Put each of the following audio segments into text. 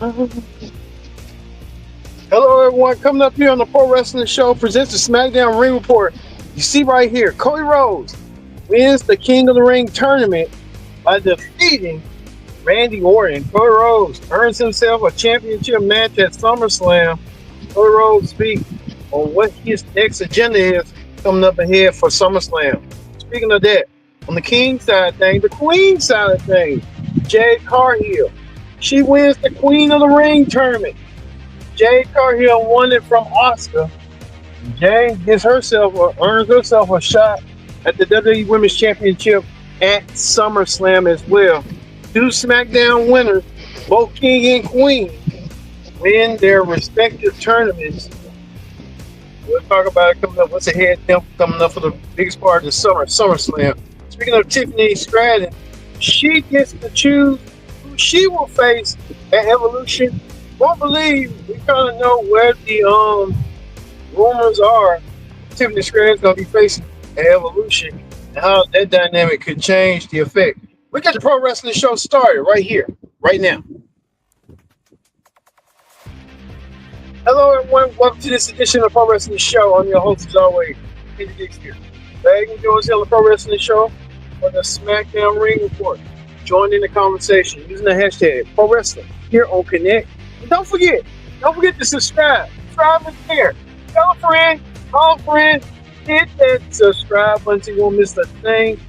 Hello, everyone. Coming up here on the Pro Wrestling Show presents the SmackDown Ring Report. You see right here, Cody Rhodes wins the King of the Ring tournament by defeating Randy Orton. Cody Rhodes earns himself a championship match at SummerSlam. Cody Rhodes speaks on what his next agenda is coming up ahead for SummerSlam. Speaking of that, on the King side of things, the Queen side of things, Jade Cargill. She wins the Queen of the Ring tournament. Jade Cargill won it from Oscar. Jade earns herself a shot at the WWE Women's Championship at SummerSlam as well. Two SmackDown winners, both King and Queen, win their respective tournaments. We'll talk about it coming up. What's ahead coming up for the biggest part of the SummerSlam. Speaking of Tiffany Stratton, she gets to choose who she will face at Evolution. Won't believe we kind of know where the rumors are. Tiffany Stratton's going to be facing at Evolution and how that dynamic could change the effect. We got the Pro Wrestling Show started right here, right now. Hello, everyone. Welcome to this edition of the Pro Wrestling Show. I'm your host, as always, Kenny Dix here. Glad you join us on the Pro Wrestling Show for the SmackDown Ring Report. Join in the conversation using the hashtag Pro Wrestling here on Connect. And don't forget to subscribe. Subscribe and share. Tell a friend, call a friend, hit that subscribe button so you won't miss a thing.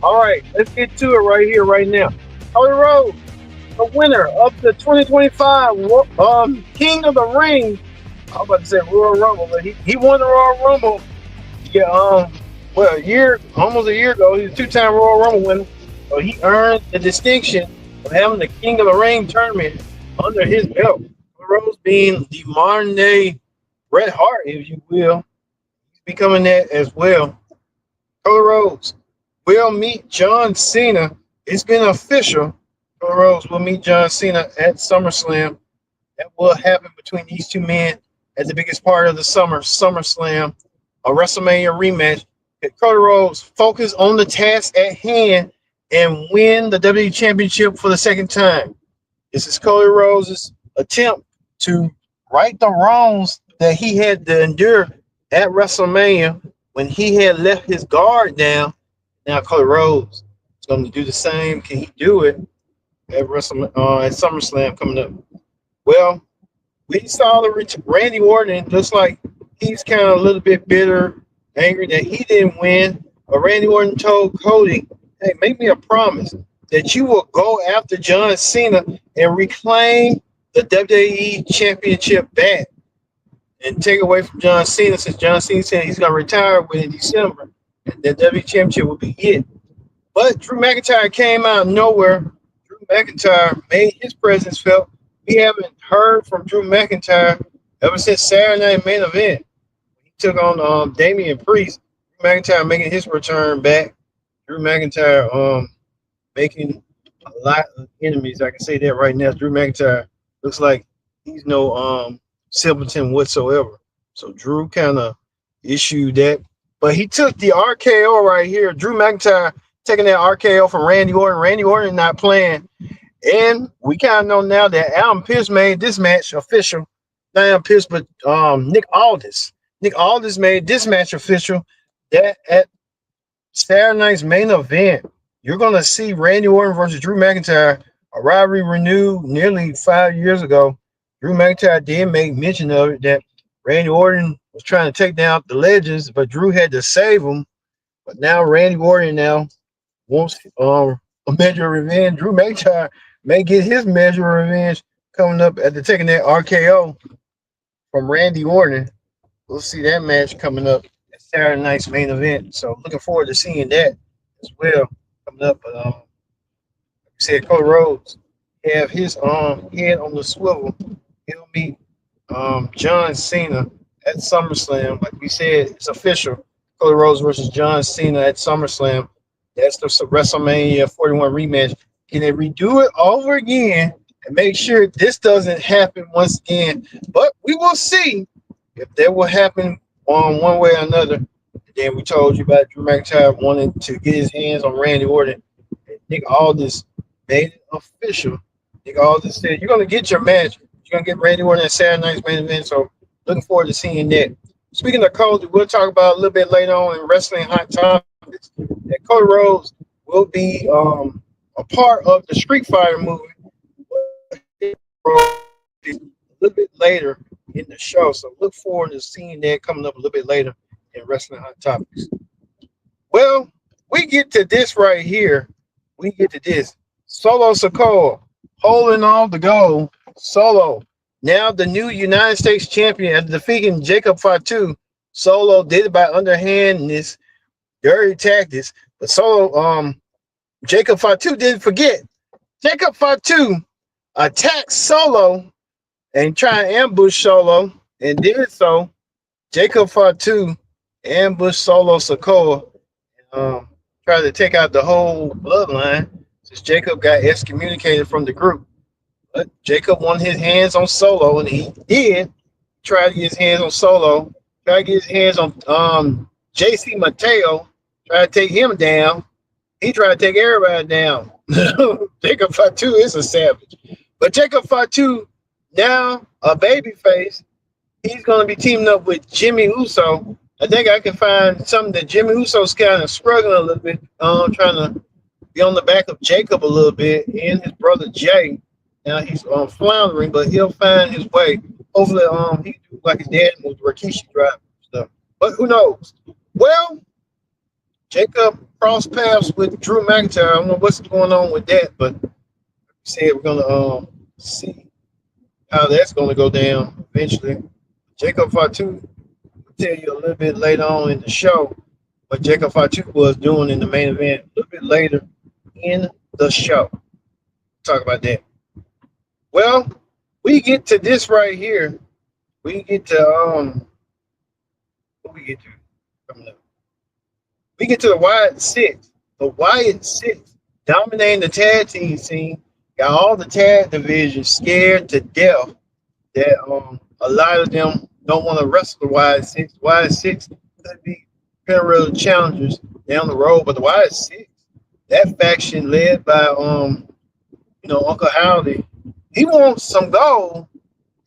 All right, let's get to it right here, right now. Cody Rhodes, the winner of the 2025 King of the Ring. I was about to say Royal Rumble, but he won the Royal Rumble. Yeah, almost a year ago, he was a two-time Royal Rumble winner. So he earned the distinction of having the King of the Ring tournament under his belt. Rhodes being the modern day Bret Hart, if you will. He's becoming that as well. Cody Rhodes will meet John Cena. It's been official. Cody Rhodes will meet John Cena at SummerSlam. That will happen between these two men at the biggest part of the SummerSlam, a WrestleMania rematch. Cody Rhodes focus on the task at hand and win the WWE Championship for the second time. This is Cody Rhodes' attempt to right the wrongs that he had to endure at WrestleMania when he had left his guard down. Now Cody Rhodes is going to do the same. Can he do it at SummerSlam coming up? Well, we saw the Randy Orton. Looks like he's kind of a little bit bitter, angry that he didn't win. But Randy Orton told Cody, "Hey, make me a promise that you will go after John Cena and reclaim the WWE Championship back and take away from John Cena, since John Cena said he's going to retire in December, and the WWE Championship will be it." But Drew McIntyre came out of nowhere. Drew McIntyre made his presence felt. We haven't heard from Drew McIntyre ever since Saturday Night Main Event. He took on Damian Priest. Drew McIntyre making his return back. Drew McIntyre making a lot of enemies. I can say that right now. Drew McIntyre looks like he's no simpleton whatsoever. So Drew kind of issued that. But he took the RKO right here. Drew McIntyre taking that RKO from Randy Orton. Randy Orton not playing. And we kind of know now that Adam Pearce made this match official. Not Adam Pearce, but Nick Aldis. Nick Aldis made this match official. That at Saturday night's main event, you're going to see Randy Orton versus Drew McIntyre, a rivalry renewed nearly 5 years ago. Drew McIntyre did make mention of it, that Randy Orton was trying to take down the legends, but Drew had to save him. But now Randy Orton wants a measure of revenge. Drew McIntyre may get his measure of revenge coming up after taking that RKO from Randy Orton. We'll see that match coming up at Saturday night's main event. So looking forward to seeing that as well coming up. But like I said, Cody Rhodes have his head on the swivel. He'll meet John Cena at SummerSlam. Like we said, it's official. Cody Rhodes versus John Cena at SummerSlam. That's the WrestleMania 41 rematch. Can they redo it over again and make sure this doesn't happen once again? But we will see if that will happen on one way or another. And then we told you about Drew McIntyre wanting to get his hands on Randy Orton. And Nick Aldis made it official They all just said you're gonna get your match. You're gonna get Randy Orton at Saturday night's main event. So looking forward to seeing that. Speaking of Cody, we'll talk about a little bit later on in wrestling hot topics that Cody Rhodes will be a part of the Street Fighter movie a little bit later in the show. So look forward to seeing that coming up a little bit later in wrestling hot topics. Well, we get to this right here. We get to this. Solo Sokoa holding on the gold. Solo, now the new United States champion after defeating Jacob Fatu. Solo did it by underhandness, dirty tactics. But Jacob Fatu didn't forget. Jacob Fatu attacked Solo and tried to ambush Solo and did so. Jacob Fatu ambushed Solo Sokoa, tried to take out the whole bloodline since Jacob got excommunicated from the group. But Jacob won his hands on Solo, and he did try to get his hands on Solo, try to get his hands on JC Mateo, try to take him down. He tried to take everybody down. Jacob Fatu is a savage. But Jacob Fatu, now a babyface, he's going to be teaming up with Jimmy Uso. I think I can find something that Jimmy Uso's kind of struggling a little bit, trying to be on the back of Jacob a little bit, and his brother Jay. Now he's floundering, but he'll find his way. Hopefully, he can do like his dad with Rikishi drive stuff. But who knows? Well, Jacob crossed paths with Drew McIntyre. I don't know what's going on with that, but like I said, we're gonna see how that's gonna go down eventually. Jacob Fatu will tell you a little bit later on in the show what Jacob Fatu was doing in the main event a little bit later in the show. Talk about that. Well, we get to this right here. We get to what we get to coming up. We get to the Wyatt Six. The Wyatt Six dominating the tag team scene. Got all the tag divisions scared to death that a lot of them don't want to wrestle the Wyatt Six. The Wyatt Six could be parallel challengers down the road, but the Wyatt Six, that faction led by Uncle Howdy, he wants some gold,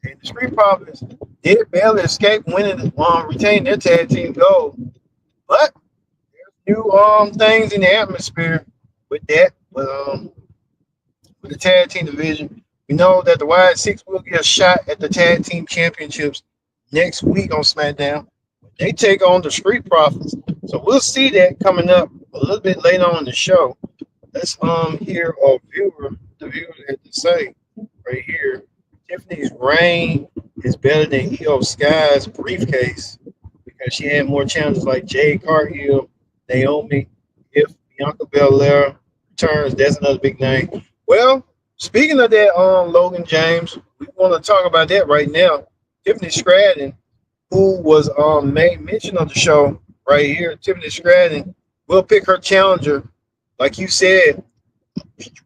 and the Street Profits did barely escape winning, retaining their tag team gold. But there's new things in the atmosphere with that. But with the tag team division, we know that the Wyatt Six will get a shot at the tag team championships next week on SmackDown. They take on the Street Profits, so we'll see that coming up a little bit later on in the show. Let's hear the viewer had to say right here. Tiffany's reign is better than Io Sky's briefcase because she had more challenges like Jade Cargill, Naomi. If Bianca Belair returns, that's another big name. Well, speaking of that, Logan James, we want to talk about that right now. Tiffany Stratton, who was made mention of the show right here. Tiffany Stratton will pick her challenger. Like you said,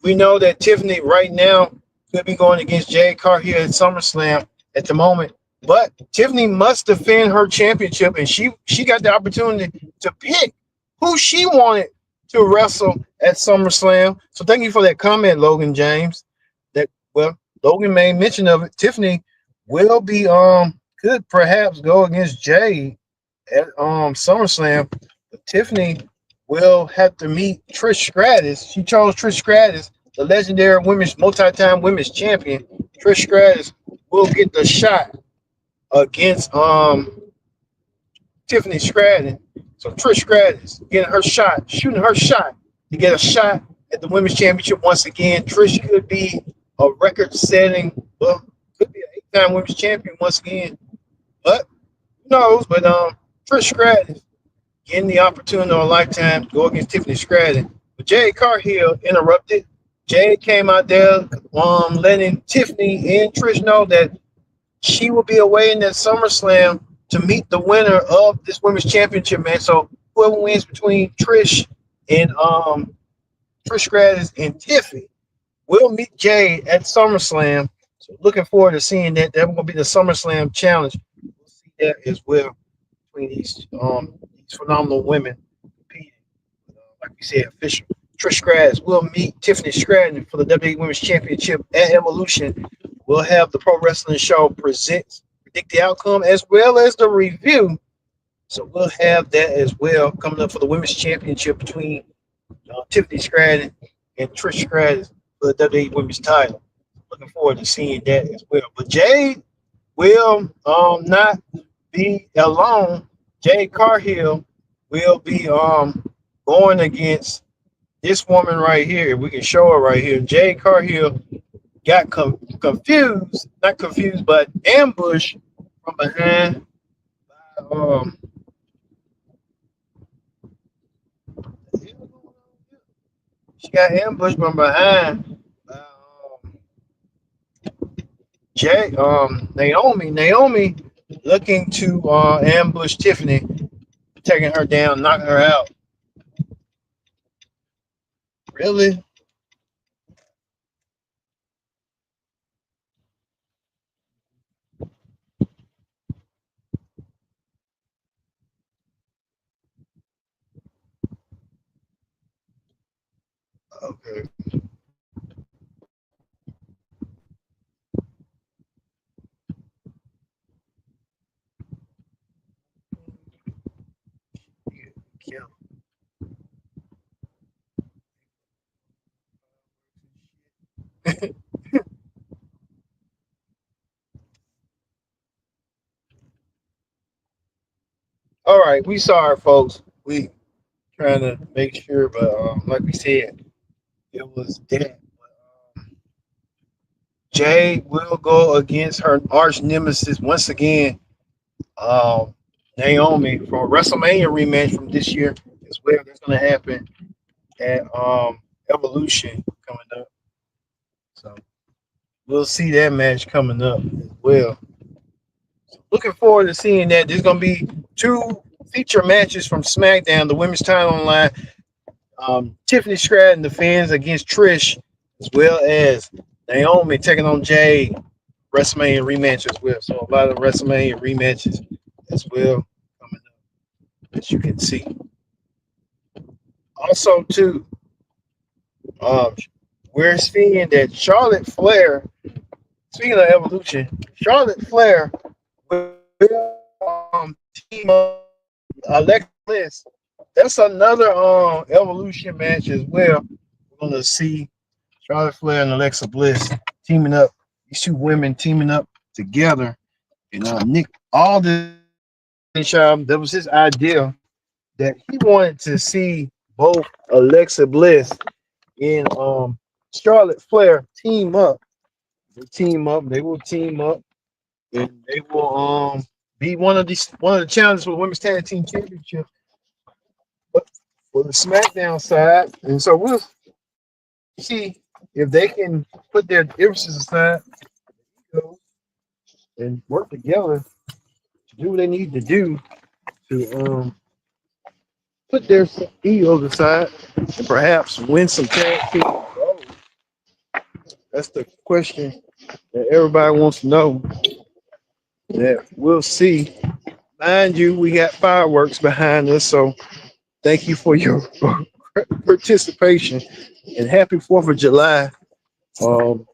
we know that Tiffany right now could be going against Jade Cargill at SummerSlam at the moment. But Tiffany must defend her championship, and she got the opportunity to pick who she wanted to wrestle at SummerSlam. So thank you for that comment, Logan James. Logan made mention of it. Tiffany will be could perhaps go against Jade at SummerSlam. But Tiffany will have to meet Trish Stratus. She chose Trish Stratus, the legendary multi-time women's champion. Trish Stratus will get the shot against Tiffany Stratton. So Trish Stratus getting her shot, shooting her shot to get a shot at the women's championship once again. Trish could be a record-setting, could be an 8-time women's champion once again. But who knows? But Trish Stratus getting the opportunity of a lifetime to go against Tiffany Stratton. But Jade Cargill interrupted. Jade came out there letting Tiffany and Trish know that she will be away in that SummerSlam to meet the winner of this women's championship match. So whoever wins between Trish and Trish Stratus and Tiffany will meet Jade at SummerSlam. So looking forward to seeing that. That's going to be the SummerSlam challenge. We'll see that as well between these phenomenal women competing. Like we said, official. Trish Stratus will meet Tiffany Stratton for the WWE Women's Championship at Evolution. We'll have the Pro Wrestling Show predict the outcome as well as the review. So we'll have that as well coming up for the Women's Championship between Tiffany Stratton and Trish Stratus for the WWE Women's title. Looking forward to seeing that as well. But Jade will not be alone. Jade Cargill will be going against this woman right here. We can show her right here. Jade Cargill got confused, not confused, but ambushed from behind. Um, she got ambushed from behind. Um, Naomi looking to ambush Tiffany, taking her down, knocking her out. Really? Okay. Yeah. All right, we sorry, folks. We trying to make sure, but like we said, it was that. Jay will go against her arch nemesis once again, um, Naomi, for a WrestleMania rematch from this year as well. That's going to happen at Evolution coming up. So we'll see that match coming up as well. So looking forward to seeing that. There's going to be two feature matches from SmackDown, the women's title online. Tiffany Stratton defends against Trish, as well as Naomi taking on Jay. WrestleMania rematch as well. So a lot of WrestleMania rematches as well coming up, as you can see. Also, too, um, we're seeing that Charlotte Flair. Speaking of Evolution, Charlotte Flair will team up Alexa Bliss. That's another Evolution match as well. We're gonna see Charlotte Flair and Alexa Bliss teaming up. These two women teaming up together. And Nick Aldis, that was his idea that he wanted to see both Alexa Bliss and Charlotte Flair team up. They team up. They will team up, and they will be one of the challenges for the Women's Tag Team Championship for the SmackDown side. And so we'll see if they can put their differences aside, you know, and work together to do what they need to do to put their egos aside and perhaps win some tag team gold. That's the question that everybody wants to know. That we'll see. Mind you, we got fireworks behind us, so thank you for your participation and happy 4th of July. Um,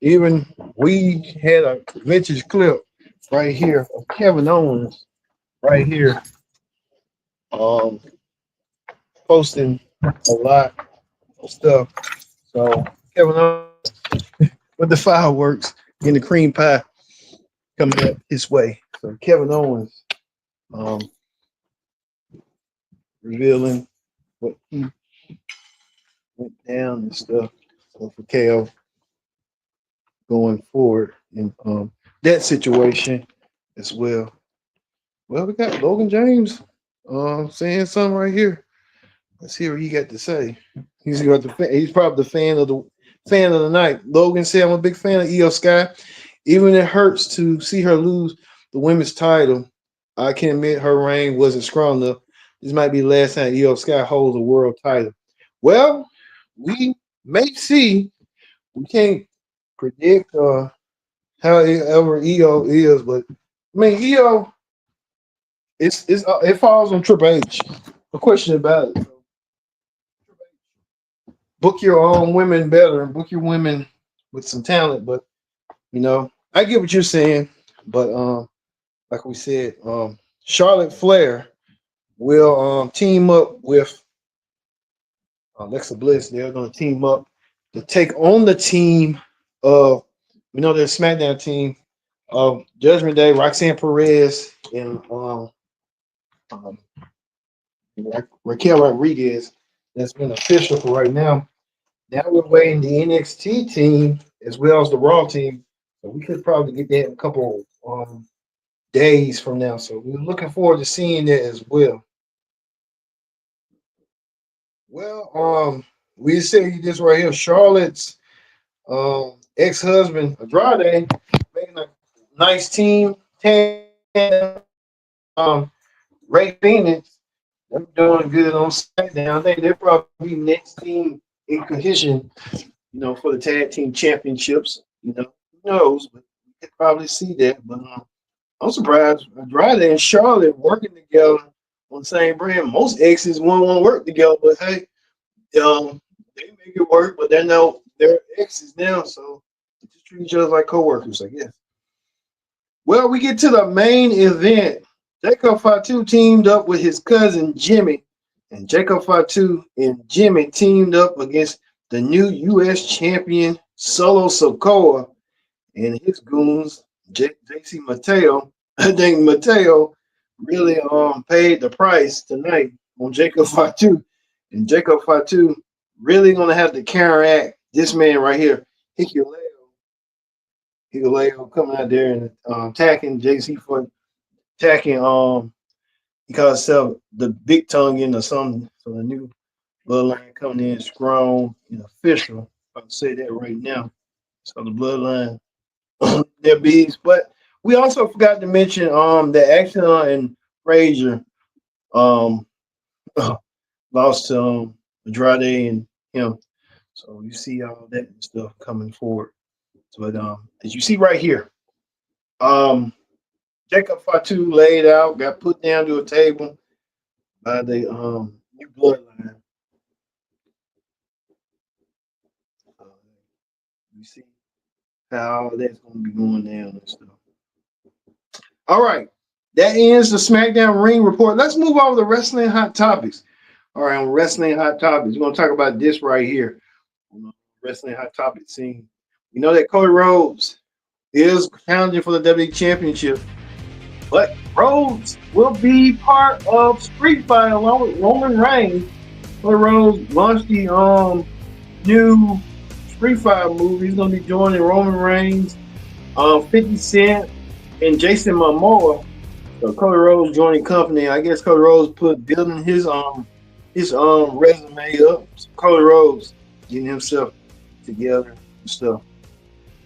Even we had a vintage clip right here of Kevin Owens right here um, posting a lot of stuff. So Kevin Owens with the fireworks and the cream pie coming up his way. So Kevin Owens um, revealing what he went down and stuff. So for KO going forward in that situation as well. Well, we got Logan James saying something right here. Let's hear what he got to say. He's probably the fan of the night. Logan said, "I'm a big fan of Io Sky. Even it hurts to see her lose the women's title. I can admit her reign wasn't strong enough. This might be the last time Io Sky holds a world title." Well, we may see. We can't predict however Io is, but I mean Io, it falls on Triple H. No question about it. book your own women better and book your women with some talent. But I get what you're saying. But like we said, Charlotte Flair will team up with Alexa Bliss. They're going to team up to take on the team of their SmackDown team of Judgment Day, Roxanne Perez, and um, Raquel Rodriguez. That's been official for right now. Now we're waiting the NXT team as well as the Raw team. So we could probably get that in a couple days from now. So we're looking forward to seeing that as well. Well, we say this right here. Charlotte's ex-husband Andrade making a nice team tandem. Ray Phoenix, they're doing good on SmackDown. I think they're probably next team in condition, for the tag team championships. Who knows? But you could probably see that. But I'm surprised Andrade and Charlotte working together on the same brand. Most exes won't want to work together, but hey, they make it work. But they're exes now, so just treat each other like coworkers, I guess. Well, we get to the main event. Jacob Fatu teamed up with his cousin Jimmy, and Jacob Fatu and Jimmy teamed up against the new U.S. champion Solo Sokoa and his goons, JC Mateo. I think Mateo really paid the price tonight on Jacob Fatu, and Jacob Fatu really gonna have to counteract this man right here, Hikuleo coming out there and attacking JC for attacking he calls himself the big tongue in or something. So the new bloodline coming in strong and official. I'll say that right now. So the bloodline they're bees. But we also forgot to mention that Action and Frazier um lost to Andrade and him. So you see all that stuff coming forward. But as you see right here, Jacob Fatu laid out, got put down to a table by the new bloodline. Uh, you see how that's going to be going down and stuff. All right, that ends the SmackDown Ring Report. Let's move on to the Wrestling Hot Topics. All right, on Wrestling Hot Topics, we're going to talk about this right here. On the Wrestling Hot Topic scene. We know that Cody Rhodes is challenging for the WWE Championship. But Rhodes will be part of Street Fight along with Roman Reigns. Cody Rhodes launched the new Street Fight movie. He's going to be joining Roman Reigns, 50 Cent, and Jason Momoa. So Cody Rhodes joining company. I guess Cody Rhodes building his resume up. So Cody Rhodes getting himself together and stuff.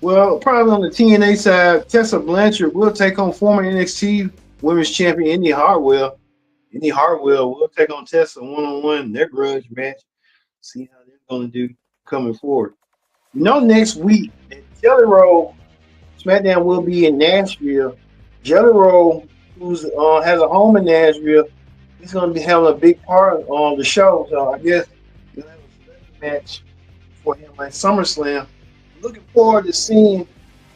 Well, probably on the TNA side, Tessa Blanchard will take on former NXT Women's Champion Indy Hartwell. Indy Hartwell will take on Tessa one-on-one in their grudge match. See how they're going to do coming forward. Next week, Jelly Roll SmackDown will be in Nashville. Jelly Roll, who's has a home in Nashville, he's going to be having a big part on the show. So I guess we'll have a special match for him at SummerSlam. Looking forward to seeing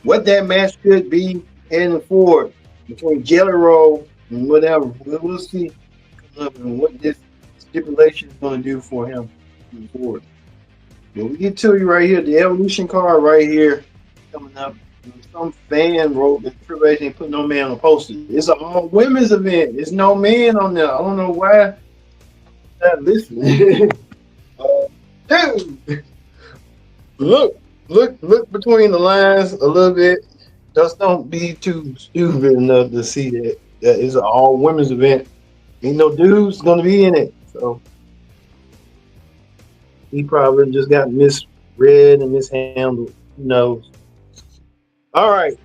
what that match could be heading forward between Jelly Roll and whatever. We'll see and what this stipulation is going to do for him moving forward. But we get to you right here, the Evolution card right here coming up. Some fan wrote that Triple H ain't put no man on the poster. It's an all women's event. There's no man on there. I don't know why. Not listening. Dude, look between the lines a little bit. Just don't be too stupid enough to see that it's an all women's event. Ain't no dudes gonna be in it. So he probably just got misread and mishandled. Who knows? All right.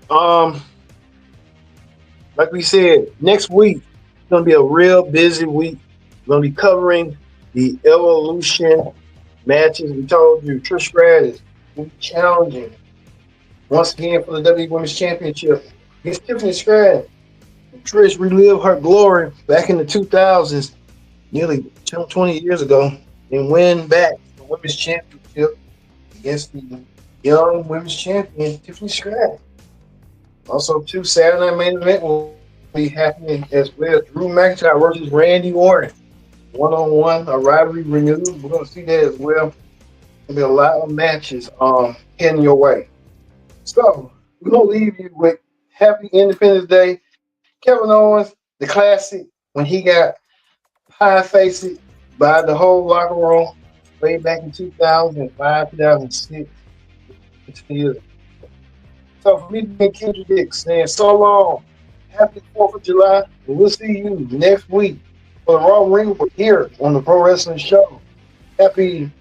Like we said, next week it's gonna be a real busy week. We're gonna be covering the Evolution matches. We told you Trish Stratus will be challenging once again for the WWE Women's Championship against Tiffany Stratton. Trish relived her glory back in the 2000s, nearly 20 years ago, and win back the Women's Championship against the young Women's Champion, Tiffany Stratton. Also, two Saturday Night Main Event will be happening as well. Drew McIntyre versus Randy Orton. One-on-one, a rivalry renewed. We're going to see that as well. There'll be a lot of matches heading your way. So, we're going to leave you with Happy Independence Day. Kevin Owens, the classic, when he got pie-faced by the whole locker room way back in 2005, 2006. So for me, Kendrick Dix saying so long. Happy 4th of July. And we'll see you next week for the Raw Ring here on the Pro Wrestling Show. Happy